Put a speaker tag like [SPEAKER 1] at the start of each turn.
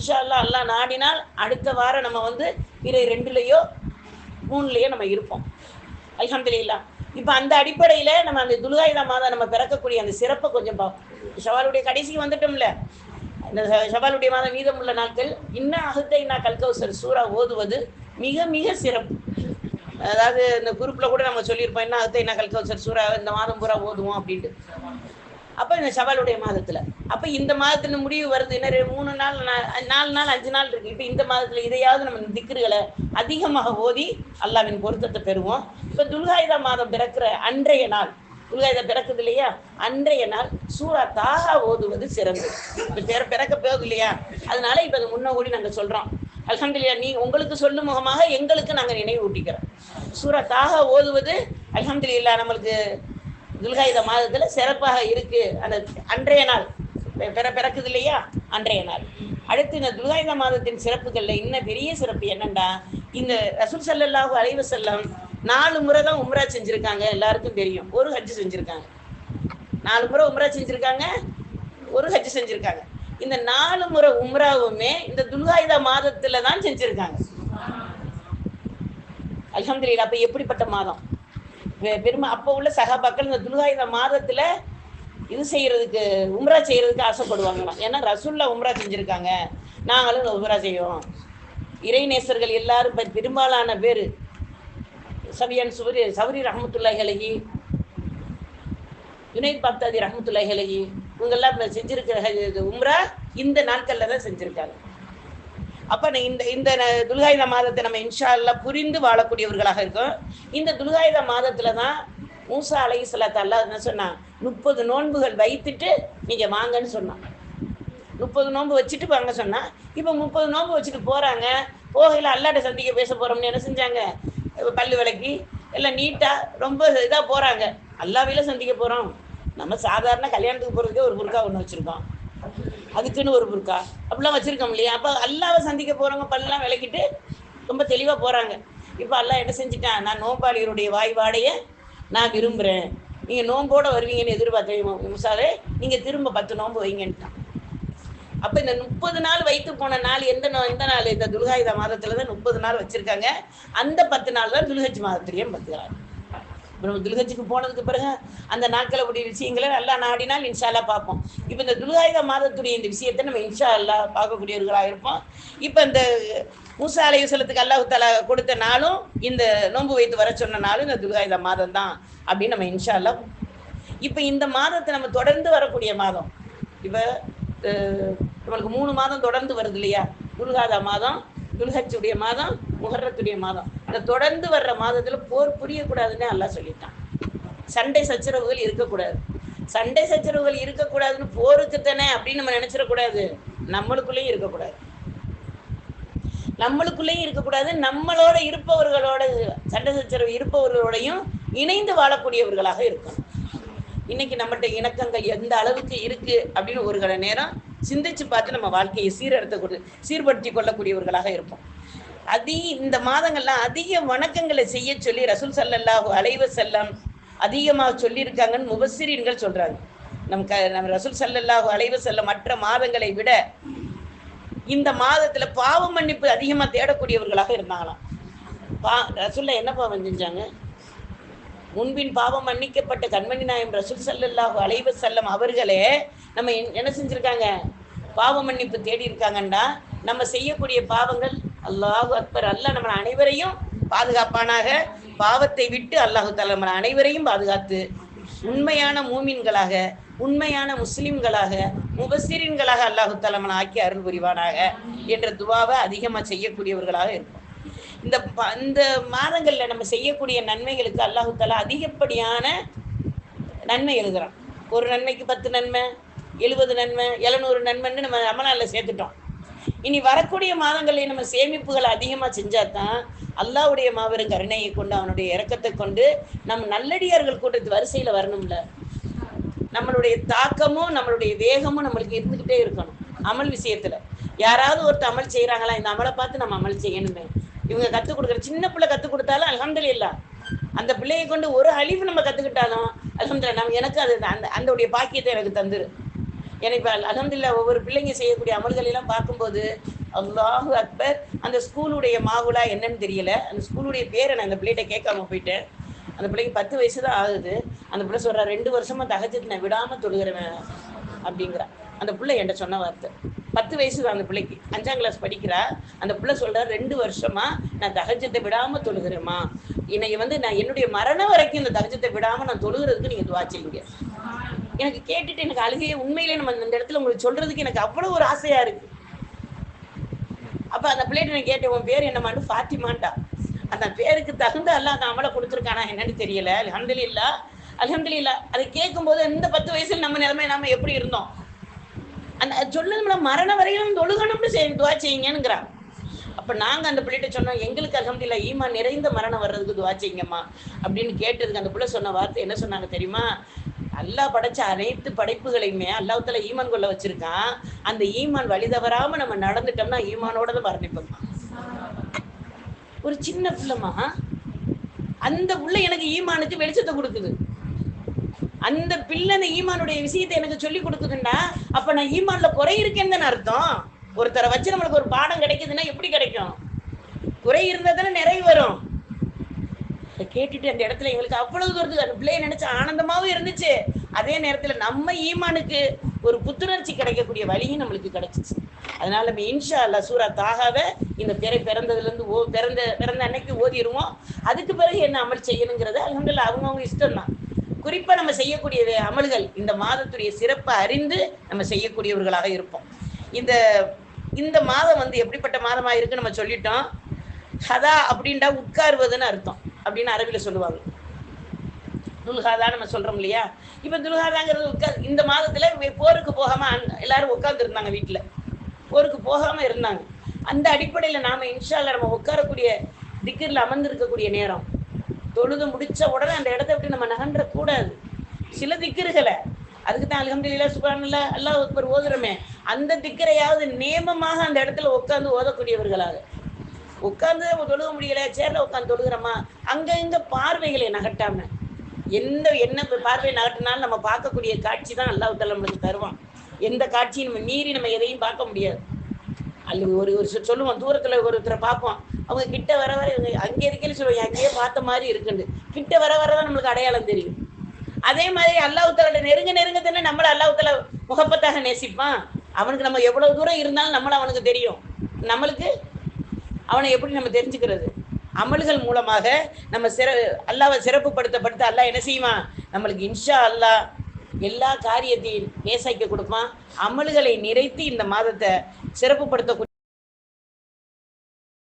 [SPEAKER 1] இன்ஷா அல்லாஹ் அல்லாஹ் நாடினால் அடுத்த வாரம் நம்ம வந்து பிறை 2லையோ 3லையோ நம்ம இருப்போம். அல்ஹம்துலில்லாஹ். இப்போ அந்த அடிப்படையில் நம்ம அந்த துல்ஹஜ் மாதம் நம்ம பிறக்கக்கூடிய அந்த சிறப்பை கொஞ்சம் பார்ப்போம். ஷவாலுடைய கடைசிக்கு வந்துட்டோம்ல, இந்த ஷவாலுடைய மாதம் மீதமுள்ள நாட்கள் இன்னும் அஹ்தைனா கல்கௌசர் சூரா ஓதுவது மிக மிக சிறப்பு. அதாவது இந்த குரூப்பில் கூட நம்ம சொல்லியிருப்போம், என்ன அஹ்தைனா கல்கௌசர் சூரா இந்த மாதம் பூரா ஓதுவோம் அப்படின்ட்டு. அப்போ இந்த ஷவாலுடைய மாதத்தில் அப்போ இந்த மாதத்தில் முடிவு வருது, என்ன 3 நாள் 4 நாள் 5 நாள் இருக்குது. இப்போ இந்த மாதத்தில் இதையாவது நம்ம திக்ருகளை அதிகமாக ஓதி அல்லாஹ்வின் பொருத்தத்தை பெறுவோம். இப்போ துல்ஹஜ் மாதம் பிறக்கிற அன்றைய நாள், துல்ஹஜ் பிறக்குது இல்லையா, அன்றைய நாள் சூரா தாஹா ஓதுவது சிறந்தது. இப்போ பிறக்க போகுது இல்லையா, அதனால இப்போ அது முன்னோடி நாங்கள் சொல்கிறோம். அல்ஹம்துலில்லாஹ். நீ உங்களுக்கு சொல்லும் முகமாக எங்களுக்கு நாங்கள் நினைவு ஊட்டிக்கிறோம். சூரா தாஹா ஓதுவது அல்ஹம்துலில்லாஹ் நம்மளுக்கு துல்ஹஜ் மாதத்தில் சிறப்பாக இருக்குது. அந்த அன்றைய நாள் பிறக்குது இல்லையா, அன்றைய நாள். அடுத்து இந்த துல்ஹஜ் மாதத்தின் சிறப்புகளில் இன்னும் பெரிய சிறப்பு என்னண்டா, இந்த ரசூல் ஸல்லல்லாஹு அலைஹி வஸல்லம் 4 முறை தான் உம்ரா செஞ்சுருக்காங்க. எல்லாருக்கும் தெரியும். ஒரு ஹஜ் செஞ்சுருக்காங்க. 4 முறை உம்ரா செஞ்சுருக்காங்க, ஒரு ஹஜ் செஞ்சுருக்காங்க. இந்த 4 முறை உம்ராவுமே இந்த துல்ஹஜ் மாதத்தில் தான் செஞ்சுருக்காங்க. அல்ஹம்துலில்லாஹ். அப்போ எப்படிப்பட்ட மாதம் பெருமை! அப்போ உள்ள சஹாபாக்கள் இந்த துல்ஹஜ் மாதத்தில் இது செய்கிறதுக்கு உம்ரா செய்கிறதுக்கு ஆசைப்படுவாங்களாம். ஏன்னா ரசூல்லா உம்ரா செஞ்சுருக்காங்க, நாங்களும் உம்ரா செய்வோம். இறைநேசர்கள் எல்லாரும் பெரும்பாலான பேர் சவியன் சௌரி ரஹ்மத்துல்லாஹி அலைஹி, யுனைத் பக்தாதி ரஹ்மத்துல்லாஹி அலைஹி, இவங்கெல்லாம் செஞ்சுருக்கிற உம்ரா இந்த நாட்களில் தான் செஞ்சுருக்காங்க. அப்போ இந்த இந்த துல்ஹஜ் மாதத்தை நம்ம இன்ஷா அல்லாஹ் புரிந்து வாழக்கூடியவர்களாக இருக்கோம். இந்த துல்ஹஜ் மாதத்தில் தான் மூசா அலைஹிஸ்ஸலாத்து அல்லாஹ் என்ன சொன்னான், 30 நோன்புகள் வைத்துட்டு நீங்கள் வாங்கன்னு சொன்னான். 30 நோன்பு வச்சுட்டு வாங்க சொன்னான். இப்போ 30 நோன்பு வச்சுட்டு போகிறாங்க. போகையில் அல்லாட்ட சந்திக்க பேச போகிறோம்னு என்ன செஞ்சாங்க, பல்லு விளக்கி எல்லாம் நீட்டாக ரொம்ப இதாக போகிறாங்க. அல்லாஹ்வையில சந்திக்க போகிறோம். நம்ம சாதாரண கல்யாணத்துக்கு போகிறதுக்கே ஒரு புர்கா ஒன்று வச்சுருக்கோம், அதுக்குன்னு ஒரு புர்கா அப்படிலாம் வச்சுருக்கோம் இல்லையா. அப்போ அல்லாவை சந்திக்க போகிறவங்க பல்லாம் விளக்கிட்டு ரொம்ப தெளிவாக போகிறாங்க. இப்போ அல்லாஹ் என்ன செஞ்சுட்டான், நான் நோம்பாளியருடைய வாய்வாடையை நான் விரும்புகிறேன், நீங்கள் நோம்போடு வருவீங்கன்னு எதிர்பார்த்தேன் முசாவே, நீங்கள் திரும்ப 10 நோன்பு வைங்கன்ட்டான். அப்போ இந்த 30 நாள் வைத்து போன நாள் எந்த நாள், இந்த துல்ஹஜ் மாதத்தில் தான் 30 நாள் வச்சுருக்காங்க. அந்த 10 நாள் தான் துல்ஹஜ் மாதத்துலேயும் 10 நாள். இப்போ துல்ஹஜ்ஜுக்கு போனதுக்கு பிறகு அந்த நாட்களை உடைய விஷயங்களை நல்லா நாடினால் இன்ஷா அல்லாஹ் பார்ப்போம். இப்போ இந்த துல்ஹஜ் மாதத்துடைய இந்த விஷயத்தை நம்ம இன்ஷா அல்லாஹ் பார்க்கக்கூடியவர்களாக இருப்போம். இப்போ இந்த மூசா அலைஹிஸ்ஸலாத்துக்கு அல்லாஹ் தஆலா கொடுத்த நாளும் இந்த நோன்பு வைத்து வர சொன்ன நாளும் இந்த துல்ஹஜ் மாதம் தான் அப்படின்னு நம்ம இன்ஷா அல்லாஹ். இப்போ இந்த மாதத்தை நம்ம தொடர்ந்து வரக்கூடிய மாதம், இப்போ நம்மளுக்கு 3 மாதம் தொடர்ந்து வருது இல்லையா, துல்ஹஜ் மாதம், துல்ஹஜ்ஜுடைய மாதம், முஹர்ரத்துடைய மாதம். இந்த தொடர்ந்து வர்ற மாதத்தில் போர் புரியக்கூடாதுன்னு அல்லாஹ் சொல்லிட்டான். சண்டை சச்சரவுகள் இருக்கக்கூடாது. சண்டை சச்சரவுகள் இருக்கக்கூடாதுன்னு போருக்குத்தானே அப்படின்னு நம்ம நினச்சிடக்கூடாது. நம்மளுக்குள்ளேயும் இருக்கக்கூடாது, நம்மளுக்குள்ளேயும் இருக்கக்கூடாது. நம்மளோட இருப்பவர்களோட சண்டை சச்சரவு இருப்பவர்களோடையும் இணைந்து வாழக்கூடியவர்களாக இருக்கணும். இன்னைக்கு நம்மகிட்ட இணக்கங்கள் எந்த அளவுக்கு இருக்குது அப்படின்னு ஒரு கண நேரம் சிந்திச்சு பார்த்து நம்ம வாழ்க்கையை சீர்படுத்தி கொள்ளக்கூடியவர்களாக இருப்போம். இந்த மாதங்கள்லாம் அதிக வணக்கங்களை செய்ய சொல்லி ரசூல் ஸல்லல்லாஹு அலைஹி வஸல்லம் அதிகமாக சொல்லியிருக்காங்கன்னு முபஸ்ஸிரீன்கள் சொல்கிறாங்க. நம்ம ரசூல் ஸல்லல்லாஹு அலைஹி வஸல்லம் மற்ற மாதங்களை விட இந்த மாதத்தில் பாவ மன்னிப்பு அதிகமாக தேடக்கூடியவர்களாக இருந்தாங்களாம். ரசூல்லா என்ன பாவம் செஞ்சாங்க, முன்பின் பாவம் மன்னிக்கப்பட்ட கண்மணி நாயம் ரசூல் ஸல்லல்லாஹு அலைஹி வஸல்லம் அவர்களே நம்ம என்ன செஞ்சுருக்காங்க, பாவ மன்னிப்பு தேடி இருக்காங்கண்டா. நம்ம செய்யக்கூடிய பாவங்கள் அல்லாஹு அக்பர், அல்லாஹ் நம்ம அனைவரையும் பாதுகாப்பானாக, பாவத்தை விட்டு அல்லாஹு தஆலா நம்ம அனைவரையும் பாதுகாத்து உண்மையான மூமின்களாக, உண்மையான முஸ்லிம்களாக, முபஸ்ஸிரீன்களாக அல்லாஹு தஆலா நம்ம ஆக்கி அருள் புரிவானாக என்ற துவாவை அதிகமாக செய்யக்கூடியவர்களாக இருக்கும். இந்த மாதங்களில் நம்ம செய்யக்கூடிய நன்மைகளுக்கு அல்லாஹு தஆலா அதிகப்படியான நன்மை எழுதுகிறான். ஒரு நன்மைக்கு 10 நன்மை, 70 நன்மை, 700 நன்மைன்னு நம்ம ரமலானில் சேர்த்துட்டோம். இனி வரக்கூடிய மாதங்களில் நம்ம சேமிப்புகளை அதிகமாக செஞ்சால் தான் அல்லாஹ்வுடைய மாபெரும் கருணையை கொண்டு, அவனுடைய இரக்கத்தை கொண்டு நம்ம நல்லடியார்கள் கூட்டத்து வரிசையில் வரணும்ல. நம்மளுடைய தாக்கமும் நம்மளுடைய வேகமும் நம்மளுக்கு இருந்துக்கிட்டே இருக்கணும். அமல் விஷயத்தில் யாராவது ஒருத்தர் அமல் செய்கிறாங்களா, இந்த அமலை பார்த்து நம்ம அமல் செய்யணுமே. இவங்க கற்றுக் கொடுக்குற சின்ன பிள்ளை கற்றுக் கொடுத்தாலும் அல்ஹம்துலில்லாஹ், அந்த பிள்ளையை கொண்டு ஒரு அழிவு நம்ம கற்றுக்கிட்டாலும் அல்ஹம்துலில்லாஹ், நம்ம எனக்கு அது அந்த பாக்கியத்தை எனக்கு தந்துரு. எனக்கு அல்ஹம்துலில்லாஹ் ஒவ்வொரு பிள்ளைங்க செய்யக்கூடிய அமல்கள் எல்லாம் பார்க்கும்போது அல்லாஹு அக்பர். அந்த ஸ்கூலுடைய மாவுலா என்னன்னு தெரியல, அந்த ஸ்கூலுடைய பேரை நான் அந்த பிள்ளைகிட்ட கேட்காம போயிட்டேன். அந்த பிள்ளைக்கு 10 வயசு தான் ஆகுது. அந்த பிள்ளை சொல்கிறா 2 வருஷமா தஹஜ்ஜுத் நான் விடாமல் தொழுகிறேன் அப்படிங்கிறா. அந்த பிள்ளை என்கிட்ட சொன்ன வார்த்தை. 10 வயசு தான் அந்த பிள்ளைக்கு, 5ஆம் கிளாஸ் படிக்கிறா. அந்த பிள்ளை சொல்கிறா 2 வருஷமா நான் தஹஜ்ஜத்தை விடாமல் தொழுகிறேம்மா. இன்னைக்கு நான் என்னுடைய மரணம் வரைக்கும் இந்த தஹஜ்ஜத்தை விடாமல் நான் தொழுகிறதுக்கு நீங்கள் துவா செய்யுங்க. எனக்கு கேட்டுட்டு எனக்கு அழுகையே. உண்மையிலே நம்ம இந்த இடத்துல உங்களுக்கு சொல்றதுக்கு எனக்கு அவ்வளோ ஒரு ஆசையா இருக்கு. அப்ப அந்த பிள்ளைகிட்ட நான் கேட்டேன், உன் பேர் என்னமான்னு. ஃபாத்திமான்டா. அந்த பேருக்கு தகுந்த அல்லாஹ் அந்த அமலை கொடுத்துருக்கானா என்னன்னு தெரியல. அல்ஹம்துலில்லாஹ் அல்ஹம்துலில்லாஹ். அதை கேட்கும்போது இந்த 10 வயசுல நம்ம நிலைமை நாம எப்படி இருந்தோம். அந்த சொல்லுங்களா மரண வரையிலும் தொழுகணும்னு துவா செய்யுங்கிறான். அப்ப நாங்க அந்த பிள்ளைகிட்ட சொன்னோம், எங்களுக்கு அல்ஹம்துலில்லாஹ் ஈமான் நிறைந்த மரணம் வர்றதுக்கு துவா செய்யுங்கம்மா அப்படின்னு கேட்டதுக்கு அந்த பிள்ளை சொன்ன வார்த்தை என்ன சொன்னாங்க தெரியுமா? அல்லாஹ் படைச்ச அனைத்து படைப்புகளையுமே அல்லாஹ் தஆலா ஈமான் கொள்ள வச்சிருக்கான். அந்த ஈமான் வழி தவறாம நம்ம நடந்துட்டோம்னா ஈமானோட தான் மரணிப்போம். ஒரு சின்ன பிள்ளைமா, அந்த பிள்ளை எனக்கு ஈமானுக்கு வெளிச்சத்தை கொடுக்குது. அந்த பிள்ளை அந்த ஈமானுடைய விஷயத்தை எனக்கு சொல்லி கொடுக்குதுன்னா அப்ப நான் ஈமான்ல குறை இருக்கேன்னு தானே அர்த்தம். ஒருத்தரை வச்சு நம்மளுக்கு ஒரு பாடம் கிடைக்குதுன்னா எப்படி கிடைக்கும்? குறை இருந்தா தானே நிறைவு வரும். கேட்டுட்டு அந்த இடத்துல எங்களுக்கு அவ்வளவு தூரத்துக்கு அந்த பிள்ளைய நினைச்சு ஆனந்தமாவும் இருந்துச்சு. அதே நேரத்துல நம்ம ஈமானுக்கு ஒரு புத்துணர்ச்சி கிடைக்கக்கூடிய வழியும் நம்மளுக்கு கிடைச்சிச்சு. அதனால நம்ம இன்ஷா அல்லாஹ் சூரா தாகாவை இந்த பிறந்ததுல இருந்து பிறந்த அன்னைக்கு ஓதிடுவோம். அதுக்கு பிறகு என்ன அமல் செய்யணுங்கிறது அல்ஹம்துலில்லாஹ் அவங்கவுங்க இஷ்டம் தான். குறிப்பா நம்ம செய்யக்கூடிய அமல்கள் இந்த மாதத்துடைய சிறப்பை அறிந்து நம்ம செய்யக்கூடியவர்களாக இருப்போம். இந்த மாதம் எப்படிப்பட்ட மாதமா இருக்குன்னு நம்ம சொல்லிட்டோம். ஹதா அப்படின்டா உட்காருவதுன்னு அர்த்தம் அப்படின்னு அரபில சொல்லுவாங்க. துல்ஹாதா நம்ம சொல்றோம் இல்லையா? இப்ப துல்ஹாதாங்கிறது இந்த மாதத்துல போருக்கு போகாம எல்லாரும் உட்கார்ந்து இருந்தாங்க, வீட்டுல போருக்கு போகாம இருந்தாங்க. அந்த அடிப்படையில நாம இன்ஷா அல்லாஹ் நம்ம உட்காரக்கூடிய திக்ர்ல அமர்ந்திருக்கக்கூடிய நேரம் தொழுது முடிச்ச உடனே அந்த இடத்த விட்டு நம்ம நகன்ற கூடாது. சில திக்ருகளை அதுக்கு தான் அல்ஹம்துலில்லாஹ் சுப்ஹானல்லாஹ் அல்லாஹ் அக்பர் ஓதுறமே, அந்த திக்ரையாவது நேமமாக அந்த இடத்துல உட்கார்ந்து ஓதக்கூடியவர்களாக. உட்கார்ந்து தொழுக முடியல, சேர்ல உட்காந்து தொழுகிறோமா, அங்க இங்க பார்வைகளை நகட்டாம என்ன பார்வை நகட்டினாலும் நம்ம பார்க்கக்கூடிய காட்சி தான் அல்லாஹ் தஆலா நம்மளுக்கு தருவான். எந்த காட்சியும் நம்ம மீறி நம்ம எதையும் பார்க்க முடியாது. அல்லது ஒரு சொல்லுவோம், தூரத்துல ஒருத்தரை பார்ப்போம், அவங்க கிட்ட வர அங்கே இருக்கேன்னு சொல்லுவாங்க, அங்கேயே பார்த்த மாதிரி இருக்குன்னு. கிட்ட வர வரதான் நம்மளுக்கு அடையாளம் தெரியும். அதே மாதிரி அல்லாஹ் தஆலா நெருங்க தானே நம்மள அல்லாஹ் தஆலா முகப்பத்தாக நேசிப்பான். அவனுக்கு நம்ம எவ்வளவு தூரம் இருந்தாலும் நம்மள அவனுக்கு தெரியும். நம்மளுக்கு அவனை எப்படி நம்ம தெரிஞ்சுக்கிறது? அமல்கள் மூலமாக நம்ம அல்லாஹ்வை சிறப்புப்படுத்த அல்லாஹ் என்ன செய்வான்? நம்மளுக்கு இன்ஷா அல்லாஹ் எல்லா காரியத்தையும் நேசிக்க கொடுப்பான். அமல்களை நிறைத்து இந்த மாதத்தை சிறப்புப்படுத்த